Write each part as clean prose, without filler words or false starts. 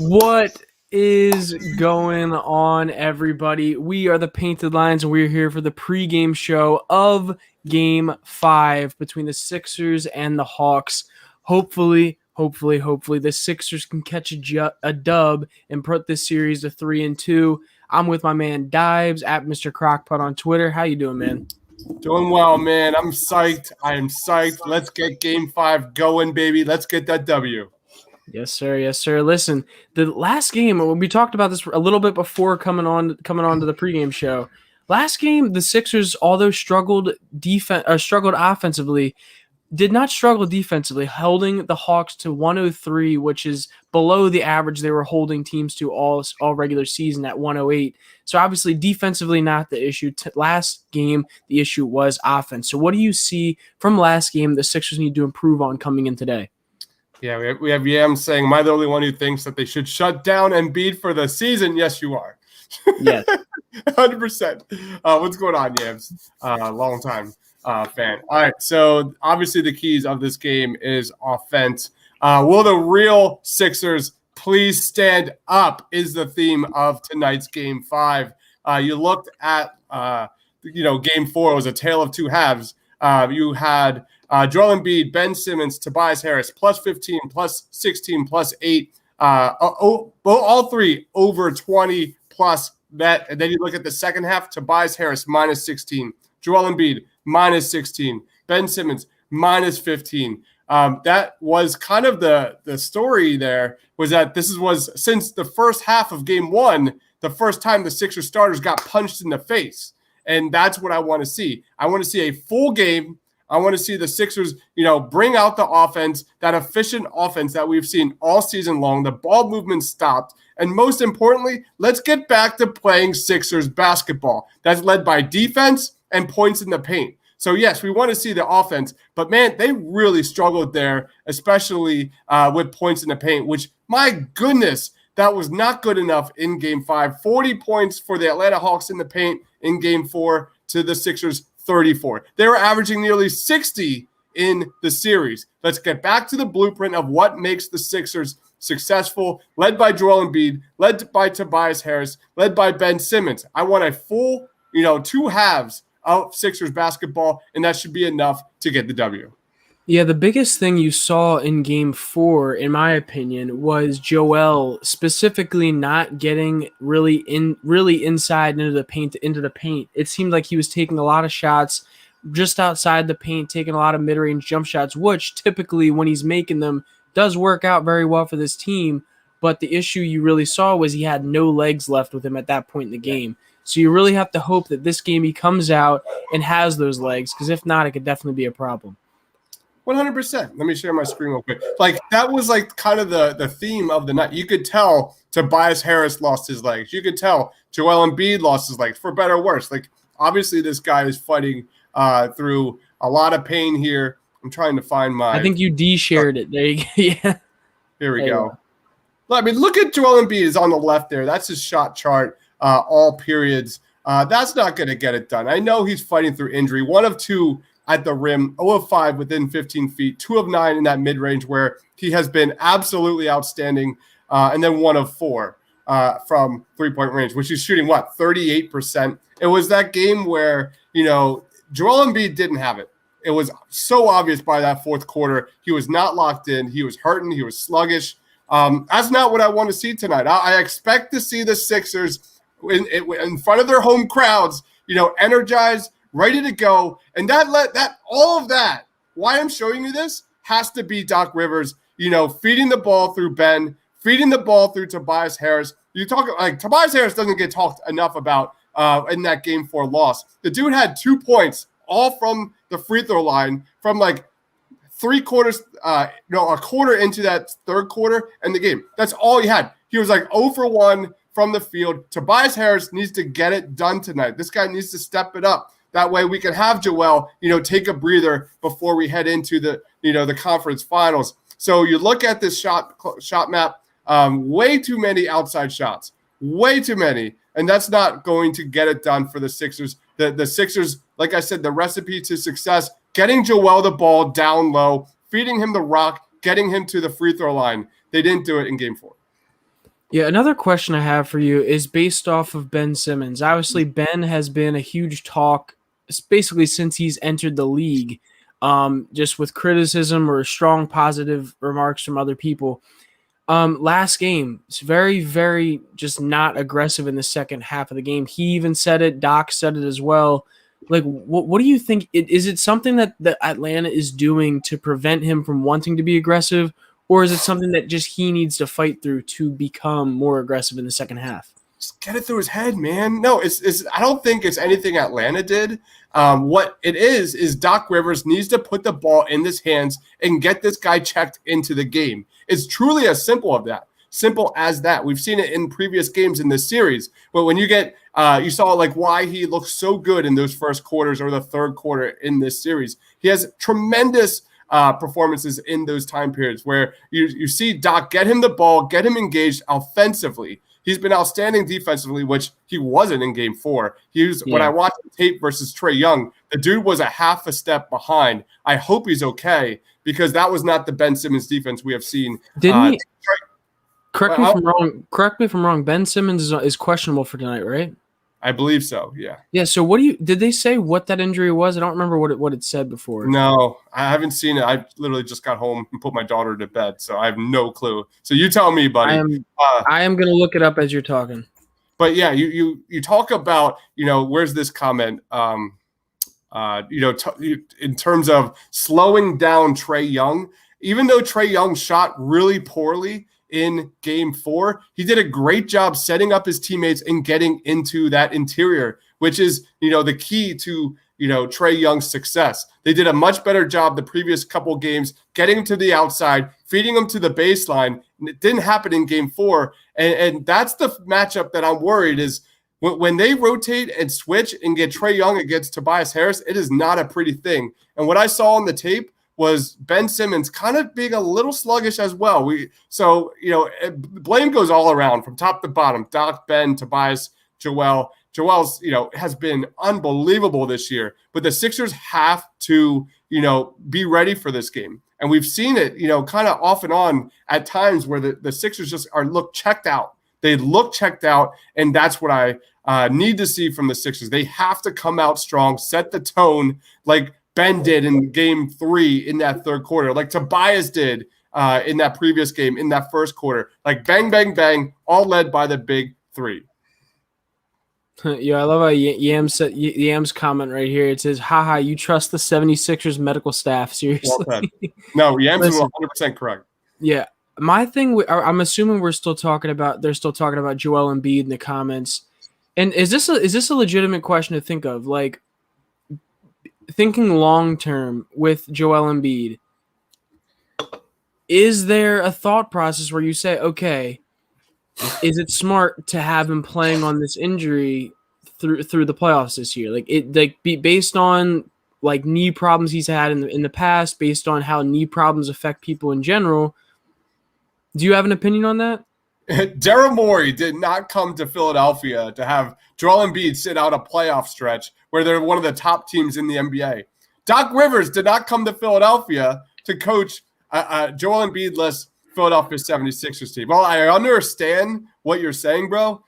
What is going on, everybody? We are the Painted Lions, and we're here for the pregame show of Game 5 between the Sixers and the Hawks. Hopefully, the Sixers can catch a dub and put this series to 3-2. I'm with my man Dives at Mr. Crockpot on Twitter. How you doing, man? Doing well, man. I'm psyched. I am psyched. Let's get Game 5 going, baby. Let's get that W. Yes, sir. Yes, sir. Listen, the last game, we talked about this a little bit before coming on to the pregame show. Last game, the Sixers, although struggled offensively, did not struggle defensively, holding the Hawks to 103, which is below the average they were holding teams to all regular season at 108. So obviously defensively not the issue. Last game, the issue was offense. So what do you see from last game the Sixers need to improve on coming in today? Yeah, we have Yam saying, am I the only one who thinks that they should shut down Embiid for the season? Yes, you are. Yes. 100%. What's going on, Yams? Long time fan. All right, so obviously the keys of this game is offense. Will the real Sixers please stand up is the theme of tonight's Game 5. You looked at, Game 4 was a tale of two halves. You had Joel Embiid, Ben Simmons, Tobias Harris, plus 15, plus 16, plus 8. All three over 20 plus that. And then you look at the second half, Tobias Harris, minus 16. Joel Embiid, minus 16. Ben Simmons, minus 15. That was kind of the story there, was that was since the first half of Game 1, the first time the Sixers starters got punched in the face. And that's what I want to see. I want to see a full game. I want to see the Sixers, bring out the offense, that efficient offense that we've seen all season long. The ball movement stopped. And most importantly, let's get back to playing Sixers basketball. That's led by defense and points in the paint. So, yes, we want to see the offense. But, man, they really struggled there, especially with points in the paint, which, my goodness, that was not good enough in Game 5. 40 points for the Atlanta Hawks in the paint in Game 4 to the Sixers 34. They were averaging nearly 60 in the series. Let's get back to the blueprint of what makes the Sixers successful, led by Joel Embiid, led by Tobias Harris, led by Ben Simmons. I want a full, two halves of Sixers basketball, and that should be enough to get the W. Yeah, the biggest thing you saw in Game 4, in my opinion, was Joel specifically not getting really inside into the paint. It seemed like he was taking a lot of shots just outside the paint, taking a lot of mid-range jump shots, which typically when he's making them does work out very well for this team. But the issue you really saw was he had no legs left with him at that point in the game. So you really have to hope that this game he comes out and has those legs, because if not, it could definitely be a problem. 100%. Let me share my screen real quick. That was kind of the theme of the night. You could tell Tobias Harris lost his legs. You could tell Joel Embiid lost his legs, for better or worse. Obviously this guy is fighting through a lot of pain here. I'm trying to find my... I think you de-shared it. There you go. Yeah. Here we go. I mean, look at Joel Embiid is on the left there. That's his shot chart, all periods. That's not going to get it done. I know he's fighting through injury. 1 of 2 at the rim, 0 of 5 within 15 feet, 2 of 9 in that mid-range where he has been absolutely outstanding, and then 1 of 4 from three-point range, which he's shooting, 38%. It was that game where, Joel Embiid didn't have it. It was so obvious by that fourth quarter. He was not locked in. He was hurting. He was sluggish. That's not what I want to see tonight. I expect to see the Sixers in front of their home crowds, energized, ready to go. And all of that, why I'm showing you this, has to be Doc Rivers, feeding the ball through Ben, feeding the ball through Tobias Harris. You talk Tobias Harris doesn't get talked enough about in that Game 4 loss. The dude had 2 points, all from the free throw line, from a quarter into that third quarter in the game. That's all he had. He was 0 for 1 from the field. Tobias Harris needs to get it done tonight. This guy needs to step it up. That way we can have Joel, take a breather before we head into the conference finals. So you look at this shot map, way too many outside shots, way too many. And that's not going to get it done for the Sixers. The Sixers, like I said, the recipe to success, getting Joel the ball down low, feeding him the rock, getting him to the free throw line. They didn't do it in Game 4. Yeah, another question I have for you is based off of Ben Simmons. Obviously, Ben has been a huge talk basically since he's entered the league, just with criticism or strong positive remarks from other people. Last game, it's very, very just not aggressive in the second half of the game. He even said it. Doc said it as well. Like, what do you think? Is it something that Atlanta is doing to prevent him from wanting to be aggressive, or is it something that just he needs to fight through to become more aggressive in the second half? Just get it through his head, man. No, it's. I don't think it's anything Atlanta did. What it is Doc Rivers needs to put the ball in his hands and get this guy checked into the game. It's truly as simple as that. We've seen it in previous games in this series. But when you get, you saw like why he looks so good in those first quarters or the third quarter in this series. He has tremendous performances in those time periods where you see Doc get him the ball, get him engaged offensively. He's been outstanding defensively, which he wasn't in game 4. When I watched the tape versus Trae Young, the dude was a half a step behind. I hope he's okay because that was not the Ben Simmons defense we have seen. Didn't he? Correct me if I'm wrong. Correct me if I'm wrong. Ben Simmons is questionable for tonight, right? I believe so. Yeah. Yeah. So did they say what that injury was? I don't remember what it said before. No, I haven't seen it. I literally just got home and put my daughter to bed, so I have no clue. So you tell me, buddy. I am going to look it up as you're talking. But yeah, you talk about, where's this comment? In terms of slowing down Trae Young, even though Trae Young shot really poorly in game 4, he did a great job setting up his teammates and getting into that interior, which is, the key to, Trae Young's success. They did a much better job the previous couple games, getting to the outside, feeding him to the baseline. And it didn't happen in game 4. And that's the matchup that I'm worried is when they rotate and switch and get Trae Young against Tobias Harris, it is not a pretty thing. And what I saw on the tape was Ben Simmons kind of being a little sluggish as well. Blame goes all around from top to bottom. Doc, Ben, Tobias, Joel. Joel's, has been unbelievable this year. But the Sixers have to, be ready for this game. And we've seen it, kind of off and on at times where the Sixers just look checked out. They look checked out, and that's what I need to see from the Sixers. They have to come out strong, set the tone like Ben did in game 3 in that third quarter, like Tobias did in that previous game in that first quarter. Like bang, bang, bang, all led by the big 3. Yeah, I love how Yam's comment right here. It says, haha, you trust the 76ers medical staff. Seriously. Well said. No, Yam's 100% correct. Yeah. My thing, I'm assuming they're still talking about Joel Embiid in the comments. And is this a legitimate question to think of? Like, thinking long term with Joel Embiid, is there a thought process where you say, okay, is it smart to have him playing on this injury through the playoffs this year? Based on like knee problems he's had in the past, based on how knee problems affect people in general. Do you have an opinion on that? Daryl Morey did not come to Philadelphia to have Joel Embiid sit out a playoff stretch where they're one of the top teams in the NBA. Doc Rivers did not come to Philadelphia to coach Joel Embiid-less Philadelphia 76ers team. Well, I understand what you're saying, bro.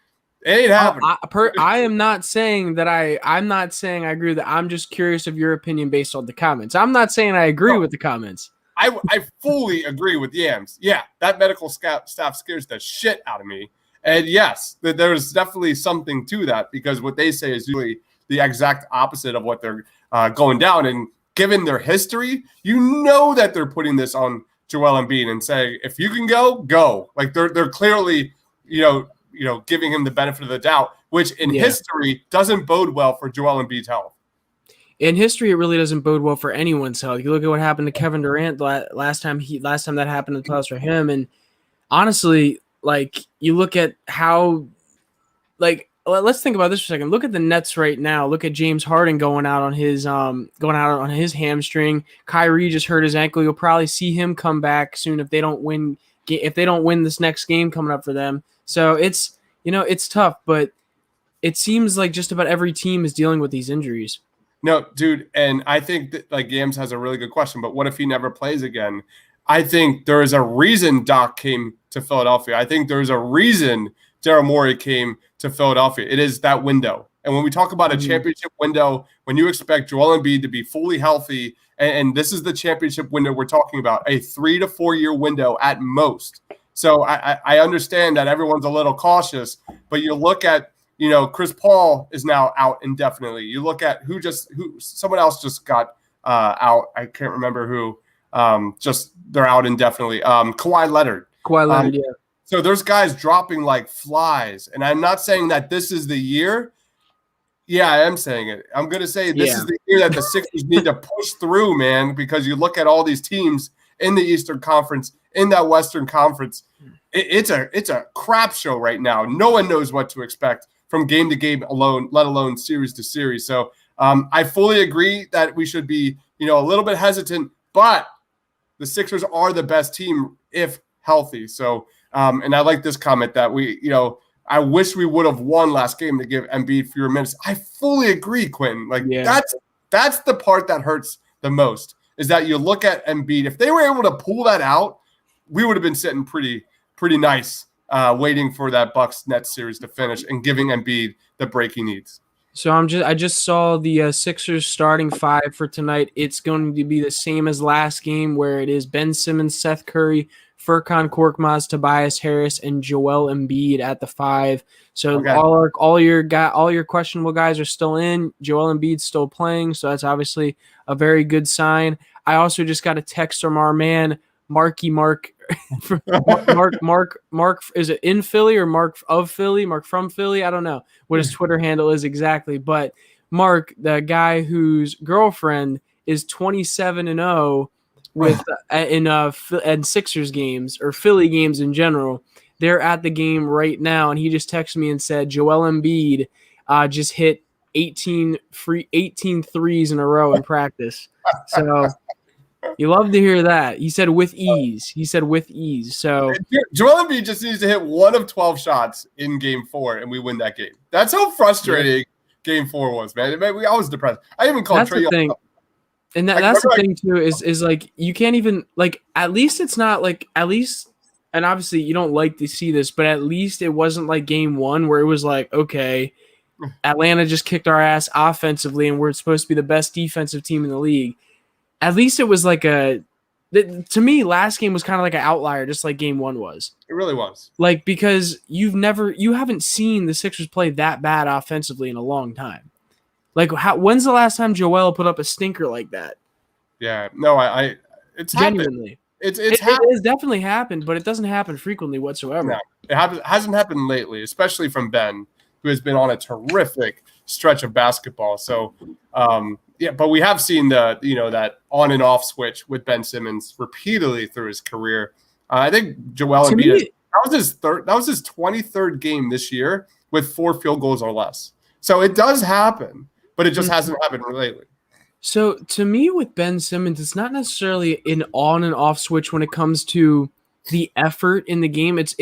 It ain't happening. I am not saying that I'm not saying I agree with that. I'm just curious of your opinion based on the comments. I'm not saying I agree with the comments. I fully agree with Yams. Yeah, that medical staff scares the shit out of me. And yes, there's definitely something to that because what they say is usually the exact opposite of what they're going down. And given their history, that they're putting this on Joel Embiid and saying, if you can go. Like they're clearly, giving him the benefit of the doubt, which in history doesn't bode well for Joel Embiid's health. In history, it really doesn't bode well for anyone's health. You look at what happened to Kevin Durant last time that happened in the playoffs for him, and honestly, like you look at how, like let's think about this for a second. Look at the Nets right now. Look at James Harden going out on his hamstring. Kyrie just hurt his ankle. You'll probably see him come back soon if they don't win this next game coming up for them. So it's tough, but it seems like just about every team is dealing with these injuries. No, dude, and I think that like Yams has a really good question, but what if he never plays again? I think there is a reason Doc came to Philadelphia. I think there's a reason Daryl Morey came to Philadelphia. It is that window. And when we talk about a championship window, when you expect Joel Embiid to be fully healthy, and this is the championship window we're talking about, a 3 to 4 year window at most. So I understand that everyone's a little cautious, but you look at, Chris Paul is now out indefinitely. You look at who someone else just got out. I can't remember who. They're out indefinitely. Kawhi Leonard. Yeah. So there's guys dropping like flies, and I'm not saying that this is the year. Yeah, I am saying it. I'm going to say this is the year that the Sixers need to push through, man, because you look at all these teams in the Eastern Conference, in that Western Conference. It's a crap show right now. No one knows what to expect from game to game alone, let alone series to series. So I fully agree that we should be, a little bit hesitant, but the Sixers are the best team if healthy. So, and I like this comment that I wish we would have won last game to give Embiid fewer minutes. I fully agree, Quentin. That's the part that hurts the most, is that you look at Embiid. If they were able to pull that out, we would have been sitting pretty nice, waiting for that Bucks Nets series to finish and giving Embiid the break he needs. So I just saw the Sixers starting 5 for tonight. It's going to be the same as last game, where it is Ben Simmons, Seth Curry, Furkan Korkmaz, Tobias Harris, and Joel Embiid at the 5. So all your questionable guys are still in. Joel Embiid's still playing, so that's obviously a very good sign. I also just got a text from our man Mark is it in Philly or Mark of Philly? Mark from Philly? I don't know what his Twitter handle is exactly, but Mark, the guy whose girlfriend is 27-0 with in Sixers games or Philly games in general, they're at the game right now, and he just texted me and said Joel Embiid just hit 18 threes in a row in practice. So you love to hear that. He said with ease. So Joel Embiid just needs to hit 1 of 12 shots in Game 4, and we win that game. That's how frustrating Game 4 was, man. I was depressed. I even called Trae Young. And that's the thing too, is like you can't even at least it's not and obviously you don't like to see this, but at least it wasn't like Game 1 where it was like, okay, Atlanta just kicked our ass offensively and we're supposed to be the best defensive team in the league. At least it was to me, last game was kind of like an outlier, just like Game 1 was. It really was. Because you haven't seen the Sixers play that bad offensively in a long time. When's the last time Joel put up a stinker like that? Yeah, no, it's genuinely. Happened. It has definitely happened, but it doesn't happen frequently whatsoever. No, it hasn't happened lately, especially from Ben, who has been on a terrific stretch of basketball. So, but we have seen that on and off switch with Ben Simmons repeatedly through his career. I think Joel Embiid, that was his 23rd game this year with 4 field goals or less. So it does happen, but it just hasn't happened lately. So to me, with Ben Simmons, it's not necessarily an on and off switch when it comes to the effort in the game. It's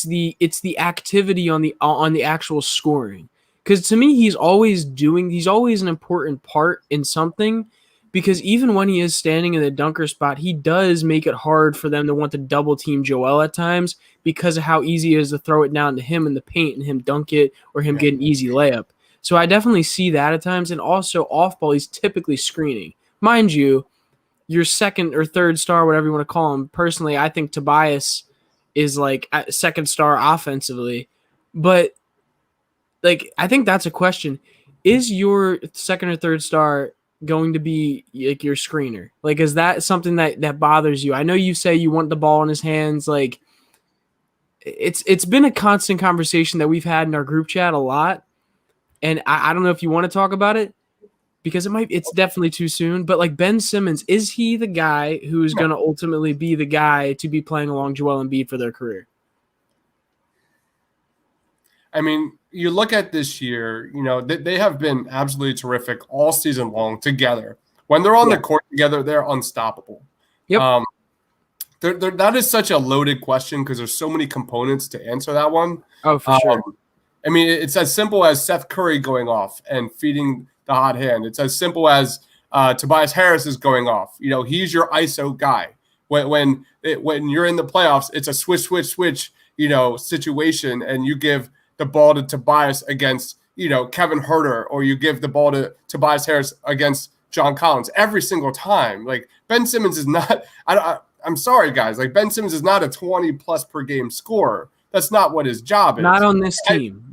the activity on the actual scoring. Because to me, he's always an important part in something, because even when he is standing in the dunker spot, he does make it hard for them to want to double team Joel at times because of how easy it is to throw it down to him in the paint and him dunk it or him get an easy layup. So I definitely see that at times. And also off ball, he's typically screening. Mind you, your second or third star, whatever you want to call him, personally, I think Tobias is like a second star offensively. But I think that's a question. Is your second or third star going to be like your screener? Is that something that bothers you? I know you say you want the ball in his hands. It's been a constant conversation that we've had in our group chat a lot. And I don't know if you want to talk about it, because it's definitely too soon. But Ben Simmons, is he the guy who's going to ultimately be the guy to be playing along Joel Embiid for their career? I mean, you look at this year, they have been absolutely terrific all season long together. When they're on the court together, they're unstoppable. Yep. That is such a loaded question because there's so many components to answer that one. Oh, for sure. I mean, it's as simple as Seth Curry going off and feeding the hot hand. It's as simple as Tobias Harris is going off. He's your ISO guy. When you're in the playoffs, it's a switch, situation, and you give the ball to Tobias against, Kevin Huerter, or you give the ball to Tobias Harris against John Collins every single time. Like, Ben Simmons is not I'm sorry, guys. Like, Ben Simmons is not a 20-plus per game scorer. That's not what his job is. Not on this team.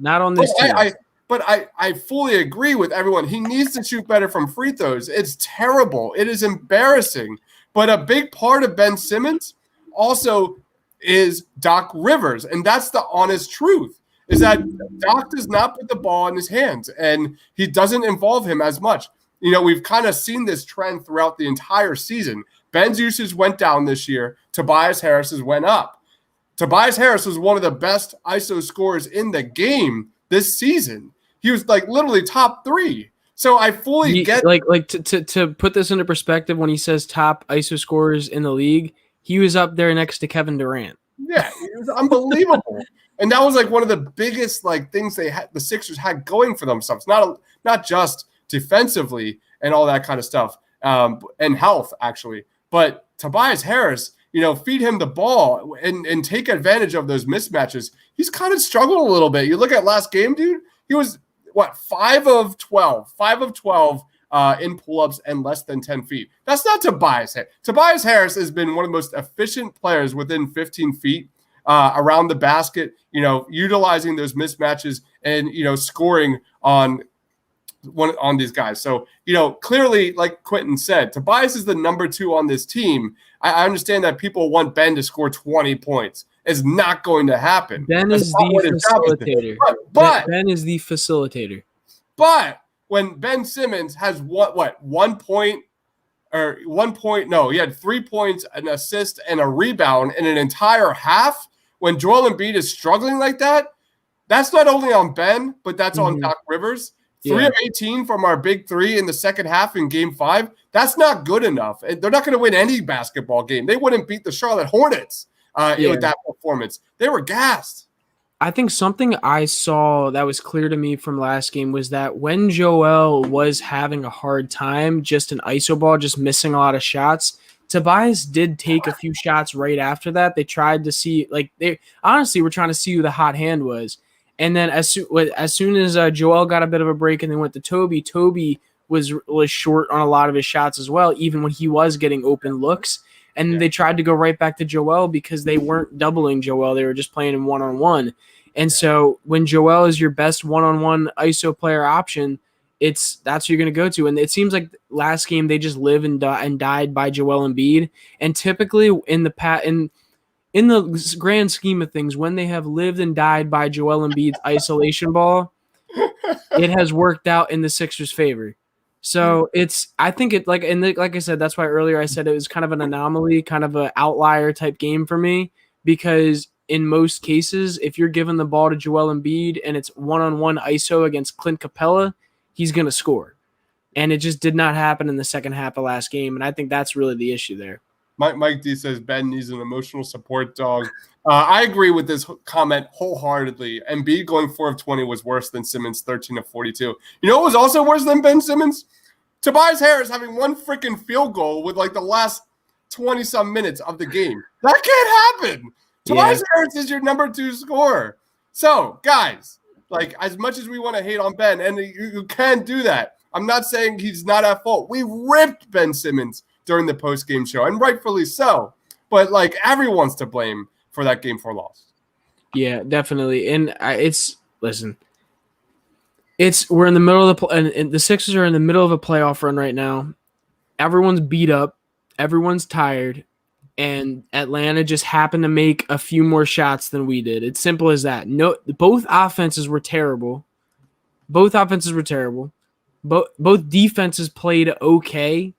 But I fully agree with everyone. He needs to shoot better from free throws. It's terrible. It is embarrassing. But a big part of Ben Simmons also is Doc Rivers. And that's the honest truth, is that Doc does not put the ball in his hands, and he doesn't involve him as much. We've kind of seen this trend throughout the entire season. Ben's usage went down this year. Tobias Harris's went up. Tobias Harris was one of the best ISO scorers in the game this season. He was like literally top 3. So I fully get to put this into perspective. When he says top ISO scorers in the league, he was up there next to Kevin Durant. Yeah, it was unbelievable. And that was like one of the biggest things the Sixers had going for themselves. Not just defensively and all that kind of stuff, and health actually, but Tobias Harris, feed him the ball and take advantage of those mismatches. He's kind of struggled a little bit. You look at last game, dude, he was 5 of 12 in pull-ups and less than 10 feet. That's not Tobias Harris. Tobias Harris has been one of the most efficient players within 15 feet around the basket, utilizing those mismatches and, scoring on these guys. So, clearly, like Quentin said, Tobias is the number 2 on this team. I understand that people want Ben to score 20 points. It's not going to happen. Ben is the facilitator. But Ben is the facilitator. But when Ben Simmons has 1 point or 1 point, no, he had 3 points, an assist, and a rebound in an entire half. When Joel Embiid is struggling like that, that's not only on Ben, but that's on Doc Rivers. 3 of 18 from our big 3 in the second half in Game 5. That's not good enough. They're not going to win any basketball game. They wouldn't beat the Charlotte Hornets with that performance. They were gassed. I think something I saw that was clear to me from last game was that when Joel was having a hard time, just an iso ball, just missing a lot of shots, Tobias did take a few shots right after that. They tried to see, they honestly were trying to see who the hot hand was. And then as soon as Joel got a bit of a break and then went to Toby was short on a lot of his shots as well, even when he was getting open looks. And they tried to go right back to Joel because they weren't doubling Joel. They were just playing him one-on-one. And so when Joel is your best one-on-one ISO player option, that's who you're going to go to. And it seems like last game they just live and died by Joel Embiid. And typically in the grand scheme of things, when they have lived and died by Joel Embiid's isolation ball, it has worked out in the Sixers' favor. So I think like I said, that's why earlier I said it was kind of an anomaly, kind of an outlier type game for me, because in most cases, if you're giving the ball to Joel Embiid and it's one-on-one ISO against Clint Capella, he's going to score. And it just did not happen in the second half of last game. And I think that's really the issue there. Mike D says Ben needs an emotional support dog. I agree with this comment wholeheartedly. Embiid going 4 of 20 was worse than Simmons 13 of 42. You know what was also worse than Ben Simmons? Tobias Harris having one freaking field goal with the last 20-some minutes of the game. That can't happen. Tobias Harris is your number 2 scorer. So, guys, as much as we want to hate on Ben, and you can do that, I'm not saying he's not at fault. We ripped Ben Simmons during the post-game show, and rightfully so. But, everyone's to blame for that Game 4 loss. Yeah, definitely. And we're in the middle of and the Sixers are in the middle of a playoff run right now. Everyone's beat up. Everyone's tired. And Atlanta just happened to make a few more shots than we did. It's simple as that. No, both offenses were terrible. Both defenses played okay.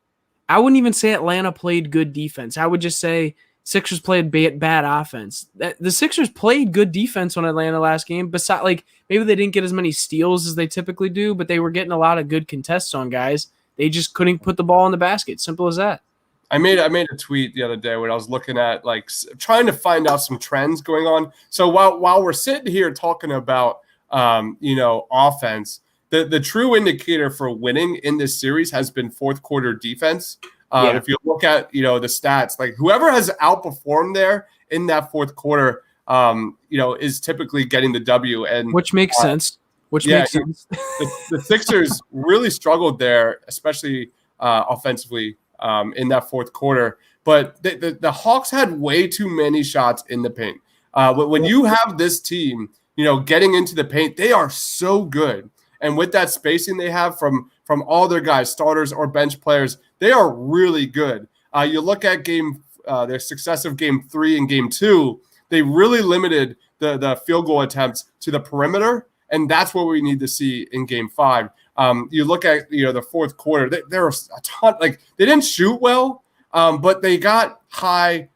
I wouldn't even say Atlanta played good defense. I would just say Sixers played bad offense. The Sixers played good defense on Atlanta last game. Besides, maybe they didn't get as many steals as they typically do, but they were getting a lot of good contests on guys. They just couldn't put the ball in the basket. Simple as that. I made a tweet the other day when I was looking at trying to find out some trends going on. So while we're sitting here talking about offense, the true indicator for winning in this series has been fourth quarter defense. Yeah. If you look at the stats, like whoever has outperformed there in that fourth quarter, is typically getting the W. And Which makes sense. the Sixers really struggled there, especially offensively in that fourth quarter. But the Hawks had way too many shots in the paint. When you have this team, getting into the paint, they are so good. And with that spacing they have from all their guys, starters or bench players, they are really good. You look at their successive game 3 and game 2, they really limited the field goal attempts to the perimeter, and that's what we need to see in game 5. You look at the fourth quarter, there was a ton, like they didn't shoot well, but they got high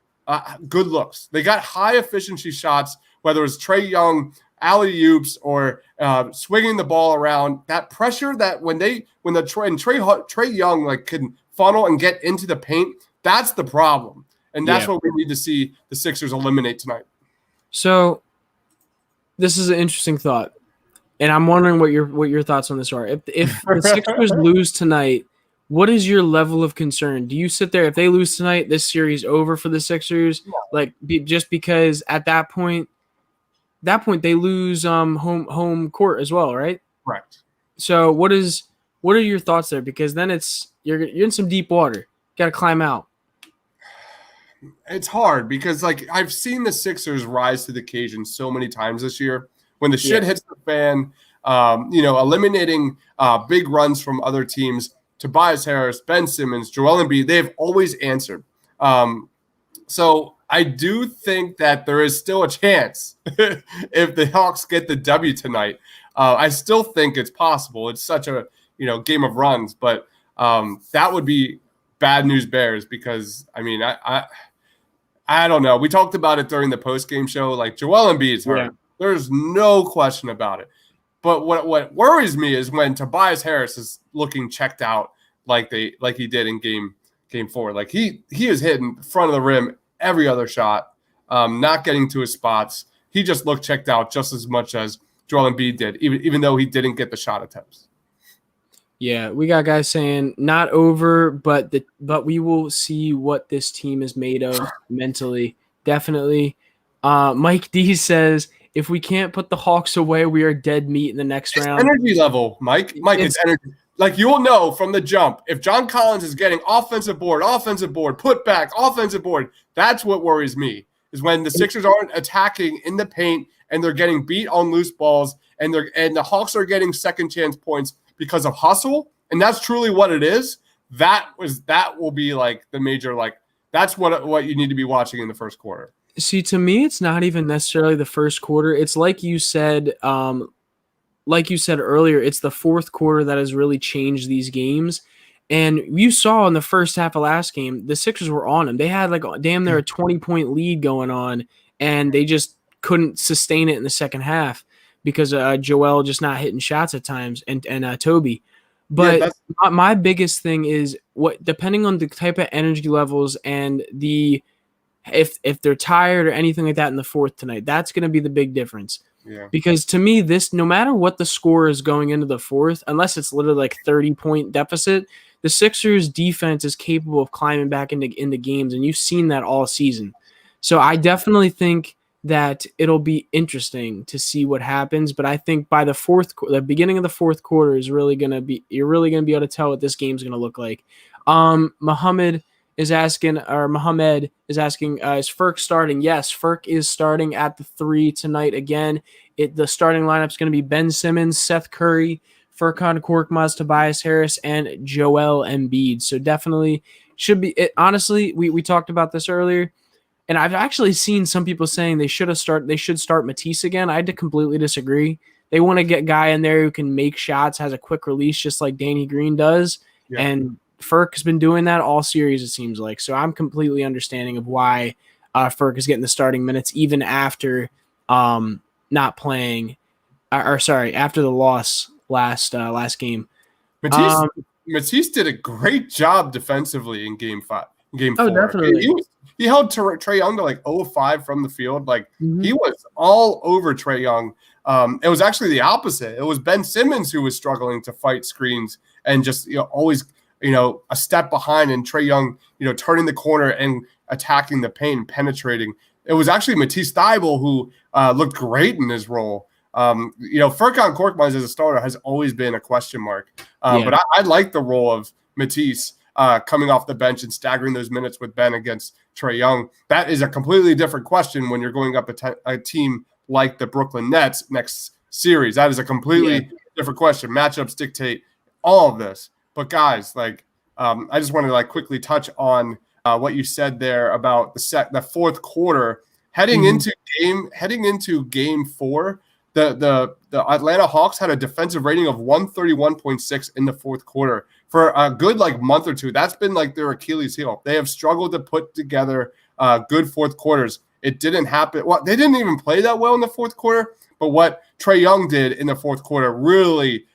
good looks. They got high efficiency shots, whether it's Trae Young alley-oops or swinging the ball around. That pressure that when Trae Young like can funnel and get into the paint, that's the problem, and that's what we need to see the Sixers eliminate tonight. So this is an interesting thought, and I'm wondering what your thoughts on this are. If the Sixers lose tonight, what is your level of concern? Do you sit there, if they lose tonight, this series over for the Sixers? Just because at that point they lose home court as well, right? Correct. So what are your thoughts there? Because then you're in some deep water. Got to climb out. It's hard because I've seen the Sixers rise to the occasion so many times this year. When the shit hits the fan, eliminating big runs from other teams, Tobias Harris, Ben Simmons, Joel Embiid, they've always answered. So I do think that there is still a chance if the Hawks get the W tonight. I still think it's possible. It's such a game of runs, but that would be bad news bears because I don't know. We talked about it during the post-game show. Like Joel Embiid's hurt. Yeah. There's no question about it. But what worries me is when Tobias Harris is looking checked out like he did in game 4. Like he is hitting front of the rim every other shot, not getting to his spots. He just looked checked out just as much as Joel Embiid did, even though he didn't get the shot attempts. Yeah, we got guys saying not over, but we will see what this team is made of mentally. Definitely. Mike D says, if we can't put the Hawks away, we are dead meat in the next round. Energy level, Mike. It's energy. Like you will know from the jump, if John Collins is getting offensive board, put back, offensive board, that's what worries me, is when the Sixers aren't attacking in the paint and they're getting beat on loose balls and the Hawks are getting second chance points because of hustle, and that's truly what it is. That will be like the major, that's what you need to be watching in the first quarter. See, to me, it's not even necessarily the first quarter. It's like you said earlier, it's the fourth quarter that has really changed these games. And you saw in the first half of last game, the Sixers were on them. They had damn near a 20-point lead going on, and they just couldn't sustain it in the second half because Joel just not hitting shots at times and Toby. But my biggest thing is depending on the type of energy levels and if they're tired or anything like that in the fourth tonight, that's going to be the big difference. Yeah. Because to me, no matter what the score is going into the fourth, unless it's literally 30-point deficit, the Sixers defense is capable of climbing back into games, and you've seen that all season. So I definitely think that it'll be interesting to see what happens. But I think by the beginning of the fourth quarter is really going to be, you're really going to be able to tell what this game's going to look like. Mohammed is asking, is Furk starting? Yes, Furk is starting at the 3 tonight again. The starting lineup is going to be Ben Simmons, Seth Curry, Furkan Korkmaz, Tobias Harris, and Joel Embiid. So definitely should be it. Honestly, we talked about this earlier, and I've actually seen some people saying they should start Matisse again. I had to completely disagree. They want to get a guy in there who can make shots, has a quick release, just like Danny Green does, and Furk has been doing that all series, it seems like. So I'm completely understanding of why Furk is getting the starting minutes even after not playing, after the loss last game. Matisse did a great job defensively in game 4. Definitely. He held Trae Young to 0 of 5 from the field. He was all over Trae Young. It was actually the opposite. It was Ben Simmons who was struggling to fight screens and just always a step behind, and Trae Young, turning the corner and attacking the paint, penetrating. It was actually Matisse Thybulle who looked great in his role. Furkan Korkmaz as a starter has always been a question mark. But I like the role of Matisse coming off the bench and staggering those minutes with Ben against Trae Young. That is a completely different question when you're going up a team like the Brooklyn Nets next series. That is a completely different question. Matchups dictate all of this. But guys, I just wanted to quickly touch on what you said there about the fourth quarter heading into game 4. The Atlanta Hawks had a defensive rating of 131.6 in the fourth quarter for a good month or two. That's been their Achilles heel. They have struggled to put together good fourth quarters. It didn't happen. Well, they didn't even play that well in the fourth quarter. But what Trae Young did in the fourth quarter really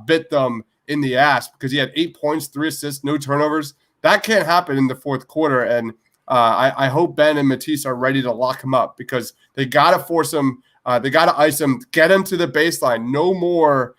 bit them in the ass, because he had 8 points, 3 assists, no turnovers. That can't happen in the fourth quarter. And I hope Ben and Matisse are ready to lock him up, because they got to force him. They got to ice him, get him to the baseline. No more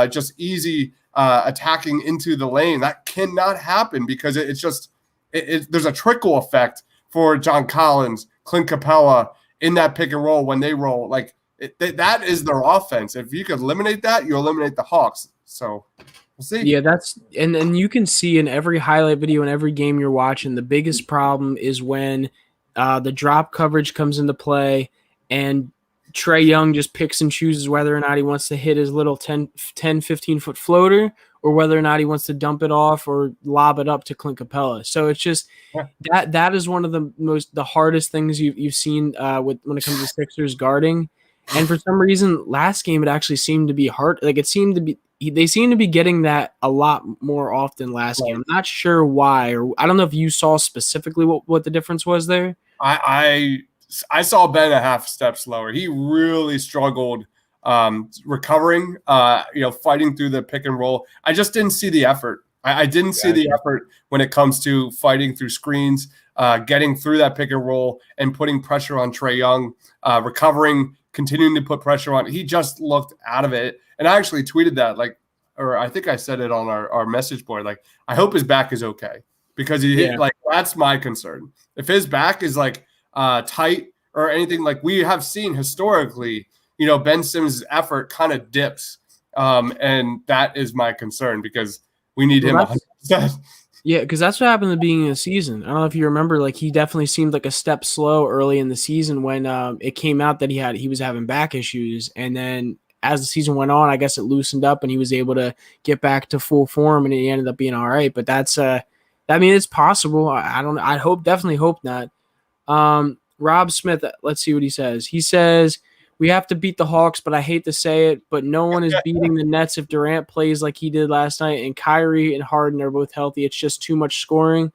just easy attacking into the lane. That cannot happen, because there's a trickle effect for John Collins, Clint Capella in that pick and roll when they roll. That is their offense. If you could eliminate that, you eliminate the Hawks. So we'll see. Yeah, and you can see in every highlight video in every game you're watching, the biggest problem is when the drop coverage comes into play and Trae Young just picks and chooses whether or not he wants to hit his little 10, 15-foot floater, or whether or not he wants to dump it off or lob it up to Clint Capella. So it's just that is one of the hardest things you've seen when it comes to Sixers guarding. And for some reason, last game it actually seemed to be hard. They seem to be getting that a lot more often last game. I'm not sure why, or I don't know if you saw specifically what the difference was there. I saw Ben a half step slower. He really struggled recovering, fighting through the pick and roll. I just didn't see the effort. I didn't see the effort when it comes to fighting through screens, getting through that pick and roll and putting pressure on Trae Young, recovering, continuing to put pressure on. He just looked out of it. And I actually tweeted that, or I think I said it on our message board. I hope his back is okay, because that's my concern. If his back is tight or anything, we have seen historically, Ben Simmons' effort kind of dips. And that is my concern, because we need him 100%. Yeah, because that's what happened at the beginning of the season. I don't know if you remember, he definitely seemed like a step slow early in the season when it came out that he was having back issues. And then as the season went on, I guess it loosened up and he was able to get back to full form, and he ended up being all right. But it's possible. I definitely hope not. Rob Smith, let's see what he says. He says, we have to beat the Hawks, but I hate to say it, but no one is beating the Nets if Durant plays like he did last night, and Kyrie and Harden are both healthy. It's just too much scoring. Okay.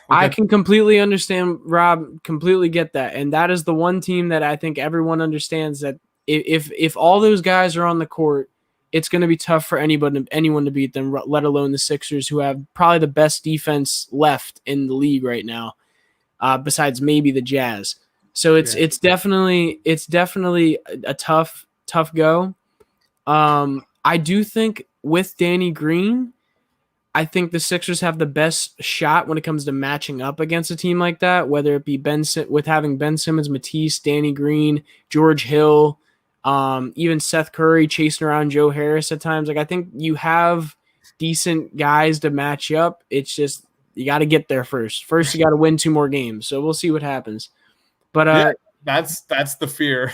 I can completely understand, Rob, completely get that. And that is the one team that I think everyone understands, that if all those guys are on the court, it's going to be tough for anyone to beat them, let alone the Sixers, who have probably the best defense left in the league right now, besides maybe the Jazz. So it's definitely a tough go. I do think with Danny Green, I think the Sixers have the best shot when it comes to matching up against a team like that, whether it be with having Ben Simmons, Matisse, Danny Green, George Hill, even Seth Curry chasing around Joe Harris at times. I think you have decent guys to match up. It's just you got to get there first. First, you got to win 2 more games. So we'll see what happens. But that's the fear.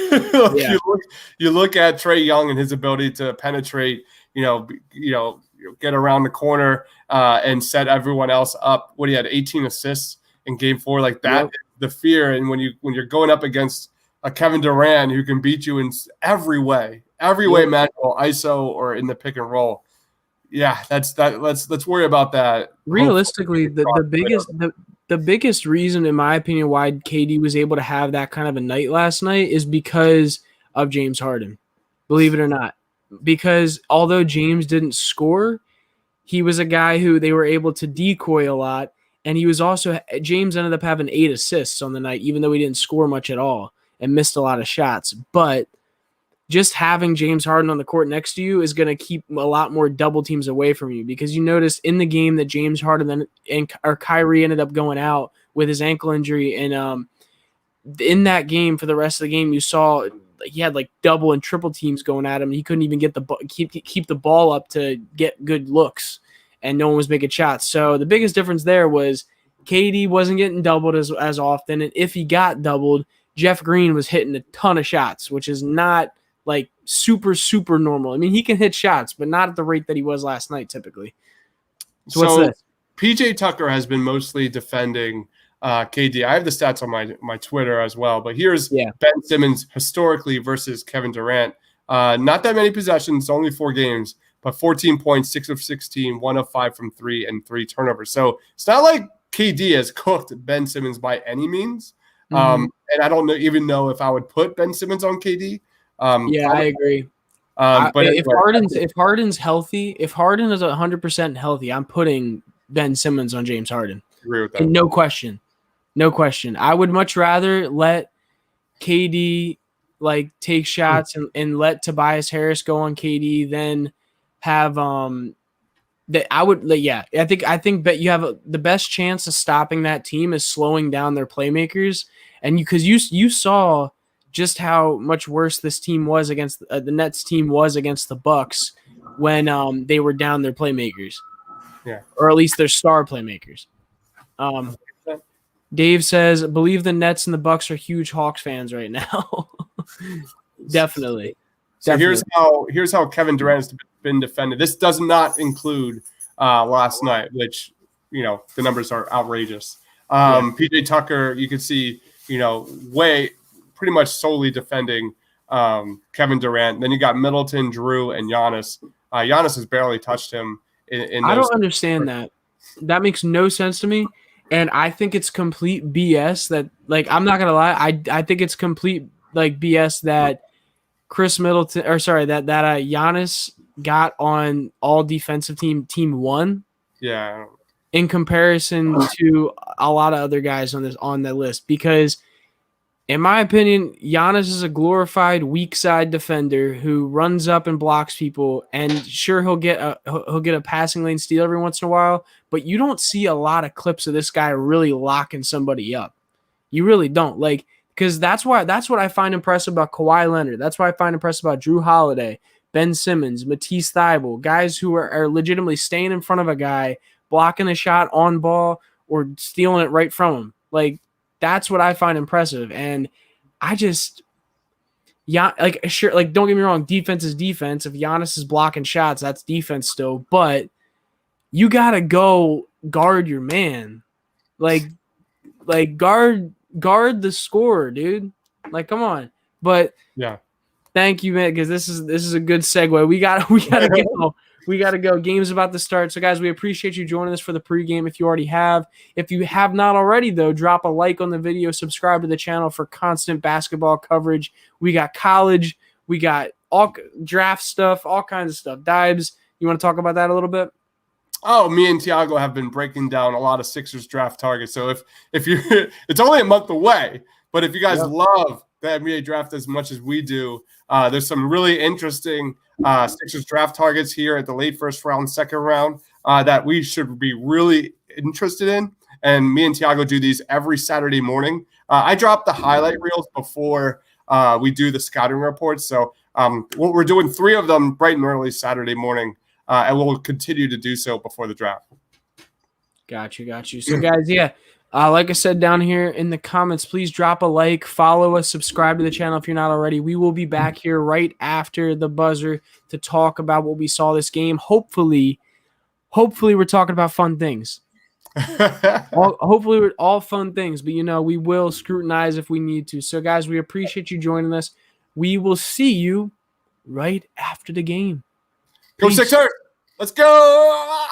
You look at Trae Young and his ability to penetrate, get around the corner and set everyone else up. What he had 18 assists in game 4, that. Is the fear. And when you're going up against a Kevin Durant who can beat you in every way imaginable, ISO or in the pick and roll. Yeah, that's that. Let's worry about that. Realistically, the biggest reason, in my opinion, why KD was able to have that kind of a night last night is because of James Harden. Believe it or not, because although James didn't score, he was a guy who they were able to decoy a lot, and James ended up having 8 assists on the night, even though he didn't score much at all and missed a lot of shots. But just having James Harden on the court next to you is going to keep a lot more double teams away from you, because you notice in the game that James Harden or Kyrie ended up going out with his ankle injury, and in that game, for the rest of the game, you saw he had like double and triple teams going at him. He couldn't even get keep the ball up to get good looks, and no one was making shots. So the biggest difference there was KD wasn't getting doubled as often, and if he got doubled, Jeff Green was hitting a ton of shots, which is not like super, super normal. I mean, he can hit shots, but not at the rate that he was last night typically. So what's this? PJ Tucker has been mostly defending KD. I have the stats on my Twitter as well, but here's Ben Simmons historically versus Kevin Durant. Not that many possessions, only 4 games, but 14 points, 6 of 16, 1 of 5 from 3, and 3 turnovers. So it's not like KD has cooked Ben Simmons by any means. And I don't even know if I would put Ben Simmons on KD. I agree. But anyway, if Harden's healthy, if Harden is 100% healthy, I'm putting Ben Simmons on James Harden. Agree with that. And no question. I would much rather let KD like take shots and let Tobias Harris go on KD than have that I would I think you have the best chance of stopping that team is slowing down their playmakers, and because you saw just how much worse this team was against the Nets team was against the Bucks when they were down their playmakers, or at least their star playmakers. Dave says, believe the Nets and the Bucks are huge Hawks fans right now. Definitely. So here's how Kevin Durant has been defended. This does not include last night, which the numbers are outrageous. PJ Tucker, you can see pretty much solely defending Kevin Durant. Then you got Middleton, Drew, and Giannis. Giannis has barely touched him. I don't understand that. That makes no sense to me. And I think it's complete BS that, like, I'm not going to lie. I think it's complete, like, BS that Giannis got on all defensive team 1. Yeah. In comparison to a lot of other guys on that list, because in my opinion, Giannis is a glorified weak side defender who runs up and blocks people, and sure he'll get a passing lane steal every once in a while, but you don't see a lot of clips of this guy really locking somebody up. You really don't, like, because that's what I find impressive about Kawhi Leonard. That's what I find impressive about Drew Holiday, Ben Simmons, Matisse Thybulle, guys who are legitimately staying in front of a guy, blocking a shot on ball or stealing it right from him. Like, that's what I find impressive. And I just, don't get me wrong, defense is defense. If Giannis is blocking shots, that's defense still. But you got to go guard your man. Like guard the scorer, dude. Like, come on. But yeah. Thank you, man, because this is a good segue. We gotta go. We got to go. Game's about to start. So, guys, we appreciate you joining us for the pregame if you already have. If you have not already, though, drop a like on the video. Subscribe to the channel for constant basketball coverage. We got college. We got all draft stuff, all kinds of stuff. Dibes, you want to talk about that a little bit? Oh, me and Tiago have been breaking down a lot of Sixers draft targets. So if you it's only a month away, but if you guys love the NBA draft as much as we do, there's some really interesting Sixers draft targets here at the late first round, second round that we should be really interested in. And me and Tiago do these every Saturday morning. I drop the highlight reels before we do the scouting reports. So we're doing 3 of them bright and early Saturday morning, and we'll continue to do so before the draft. Got you. So, guys, like I said down here in the comments, please drop a like, follow us, subscribe to the channel if you're not already. We will be back here right after the buzzer to talk about what we saw this game. Hopefully we're talking about fun things. Hopefully we're all fun things, but we will scrutinize if we need to. So, guys, we appreciate you joining us. We will see you right after the game. Go Sixers! Let's go!